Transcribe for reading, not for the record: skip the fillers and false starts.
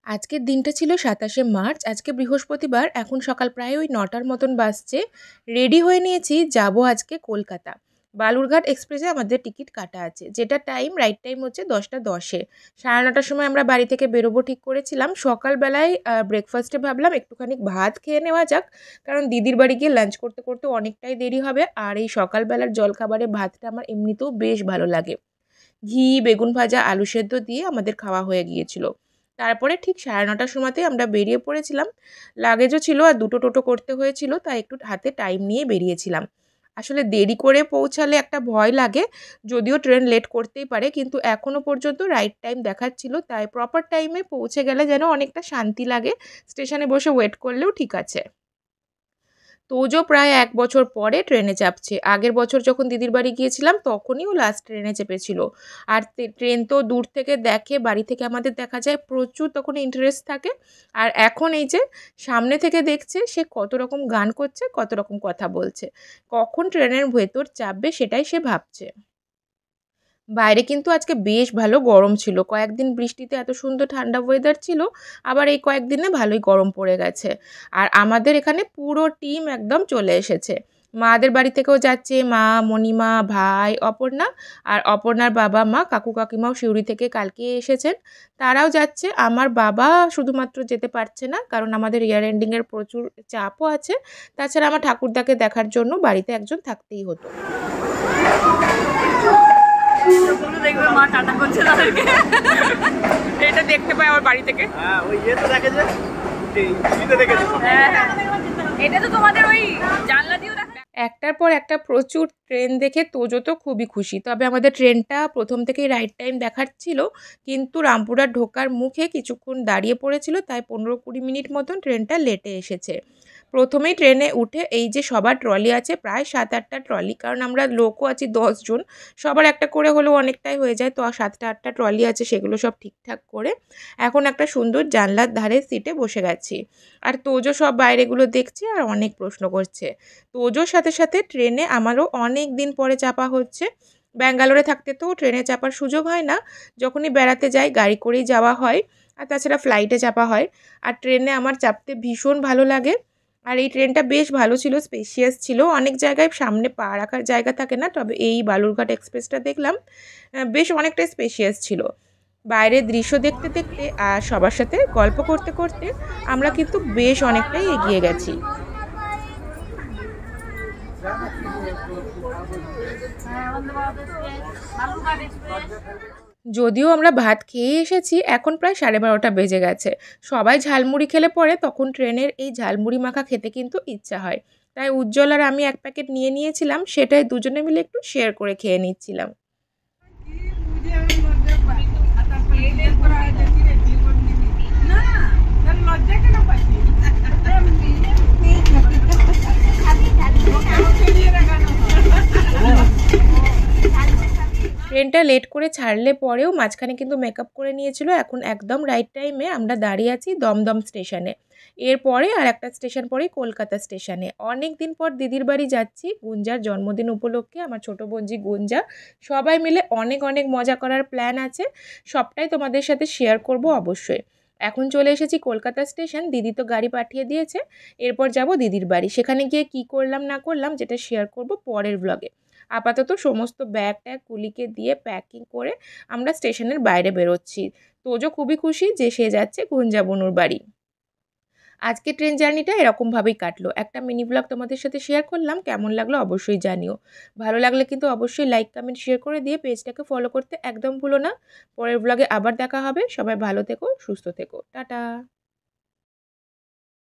আজকের দিনটা ছিল ২৭শে মার্চ। আজকে বৃহস্পতিবার। এখন সকাল প্রায় ওই ৯টার মতন বাজছে। রেডি হয়ে নিয়েছি, যাব আজকে কলকাতা। বালুরঘাট এক্সপ্রেসে আমাদের টিকিট কাটা আছে। যেটা রাইট টাইম হচ্ছে ১০টা ১০-এ। ৯:৩০ সময় আমরা বাড়ি থেকে বেরোবো ঠিক করেছিলাম। সকালবেলায় ব্রেকফাস্টে ভাবলাম একটুখানি ভাত খেয়ে নেওয়া যাক। কারণ দিদির বাড়ি গিয়ে লাঞ্চ করতে করতে অনেকটাই দেরি হবে। আর এই সকালবেলার জলখাবারে ভাতটা আমার এমনিতেও বেশ ভালো লাগে। ঘি, বেগুন ভাজা, আলু সেদ্ধ দিয়ে আমাদের খাওয়া হয়ে গিয়েছিল। তারপরে ঠিক ৯:৩০ সময়তেই আমরা বেরিয়ে পড়েছিলাম। লাগেজও ছিল আর দুটো টোটো করতে হয়েছিল, তাই একটু হাতে টাইম নিয়ে বেরিয়েছিলাম। আসলে দেরি করে পৌঁছালে একটা ভয় লাগে, যদিও ট্রেন লেট করতেই পারে, কিন্তু এখনও পর্যন্ত রাইট টাইম দেখাচ্ছিল, তাই প্রপার টাইমে পৌঁছে গেলে যেন অনেকটা শান্তি লাগে। স্টেশনে বসে ওয়েট করলেও ঠিক আছে। তোজো প্রায় ১ বছর পরে ট্রেনে চাপছে। আগের বছর যখন দিদির বাড়ি গিয়েছিলাম তখনই ও লাস্ট ট্রেনে চেপেছিল। আর ট্রেন তো দূর থেকে দেখে, বাড়ি থেকে আমাদের দেখা যায়, প্রচুর তখন ইন্টারেস্ট থাকে। আর এখন এই যে সামনে থেকে দেখছে, সে কত রকম গান করছে, কত রকম কথা বলছে। কখন ট্রেনের ভেতর চাপবে সেটাই সে ভাবছে। বাইরে কিন্তু আজকে বেশ ভালো গরম ছিল। কয়েকদিন বৃষ্টিতে এত সুন্দর ঠান্ডা ওয়েদার ছিল, আবার এই কয়েকদিনে ভালোই গরম পড়ে গেছে। আর আমাদের এখানে পুরো টিম একদম চলে এসেছে। মাদের বাড়ি থেকেও যাচ্ছে, মা, মণিমা, ভাই, অপর্ণা, আর অপর্ণার বাবা মা, কাকু কাকিমাও সিউড়ি থেকে কালকে এসেছেন, তারাও যাচ্ছে। আমার বাবা শুধুমাত্র যেতে পারছে না, কারণ আমাদের ইয়ার এন্ডিংয়ের প্রচুর চাপও আছে। তাছাড়া আমার ঠাকুরদাকে দেখার জন্য বাড়িতে একজন থাকতেই হতো। দেখবে মা টাটা করছে তাদেরকে, এটা দেখতে পাই আমার বাড়ি থেকে। ওই তো দেখে যে টিভিতে দেখেছি। এটা তো তোমাদের ওই জানলা দিয়েও দেখা। একটার পর একটা প্রচুর ট্রেন দেখে তোজো তো খুবই খুশি। তবে আমাদের ট্রেনটা প্রথম থেকেই রাইট টাইম দেখাচ্ছিল, কিন্তু রামপুরহাট ঢোকার মুখে কিছুক্ষণ দাঁড়িয়ে পড়েছিল, তাই ১৫-২০ মিনিট মতন ট্রেনটা লেটে এসেছে। প্রথমেই ট্রেনে উঠে এই যে সবার ট্রলি আছে, প্রায় ৭-৮টা ট্রলি, কারণ আমরা লোকও আছি ১০ জন, সবার একটা করে হলেও অনেকটাই হয়ে যায়, তো ৭টা-৮টা ট্রলি আছে, সেগুলো সব ঠিকঠাক করে এখন একটা সুন্দর জানলার ধারে সিটে বসে গেছি। আর তোজো সব বাইরেগুলো দেখছে আর অনেক প্রশ্ন করছে। তোজোর সাথে সাথে ট্রেনে আমারও অনেক দিন পরে চাপা হচ্ছে। ব্যাঙ্গালোরে থাকতে তো ট্রেনে চাপার সুযোগ হয় না, যখনই বেড়াতে যাই গাড়ি করেই যাওয়া হয়, আর তাছাড়া ফ্লাইটে চাপা হয়। আর ট্রেনে আমার চাপতে ভীষণ ভালো লাগে। আর এই ট্রেনটা বেশ ভালো ছিল, স্পেশিয়াস ছিল। অনেক জায়গায় সামনে পা রাখার জায়গা থাকে না, তবে এই বালুরঘাট এক্সপ্রেসটা দেখলাম বেশ অনেকটা স্পেশিয়াস ছিল। বাইরের দৃশ্য দেখতে দেখতে আর সবার সাথে গল্প করতে করতে আমরা কিন্তু বেশ অনেকটাই এগিয়ে গেছি। যদিও আমরা ভাত খেয়ে এসেছি, এখন প্রায় 12:30 বেজে গেছে। সবাই ঝালমুড়ি খেলে পরে তখন ট্রেনের এই ঝালমুড়ি মাখা খেতে কিন্তু ইচ্ছা হয়, তাই উজ্জ্বল আর আমি 1 প্যাকেট নিয়ে নিয়েছিলাম, সেটাই দুজনে মিলে একটু শেয়ার করে খেয়ে নিচ্ছিলাম। ট্রেনটা লেট করে ছাড়লে পরেও মাঝখানে কিন্তু মেকআপ করে নিয়েছিল। এখন একদম রাইট টাইমে আমরা দাঁড়িয়ে আছি দমদম স্টেশনে। এরপরে আর একটা স্টেশন পরেই কলকাতা স্টেশনে। অনেক দিন পর দিদির বাড়ি যাচ্ছি, গুঞ্জার জন্মদিন উপলক্ষে। আমার ছোটো বোনজি গুঞ্জা, সবাই মিলে অনেক অনেক মজা করার প্ল্যান আছে, সবটাই তোমাদের সাথে শেয়ার করব অবশ্যই। এখন চলে এসেছি কলকাতা স্টেশন, দিদি তো গাড়ি পাঠিয়ে দিয়েছে। এরপর যাব দিদির বাড়ি, সেখানে গিয়ে কি করলাম না করলাম যেটা শেয়ার করব পরের ব্লগে। আপাতত সমস্ত ব্যাগ ট্যাগ কুলিকে দিয়ে প্যাকিং করে আমরা স্টেশনের বাইরে বেরোচ্ছি। তোজো খুবই খুশি যে সে যাচ্ছে গুঞ্জা বনুর বাড়ি। আজকে ট্রেন জার্নিটা এরকমভাবেই কাটলো। একটা মিনি ব্লগ তোমাদের সাথে শেয়ার করলাম, কেমন লাগলো অবশ্যই জানিও। ভালো লাগলে কিন্তু অবশ্যই লাইক কমেন্ট শেয়ার করে দিয়ে পেজটাকে ফলো করতে একদম ভুলো না। পরের ব্লগে আবার দেখা হবে। সবাই ভালো থেকো, সুস্থ থেকো, টাটা।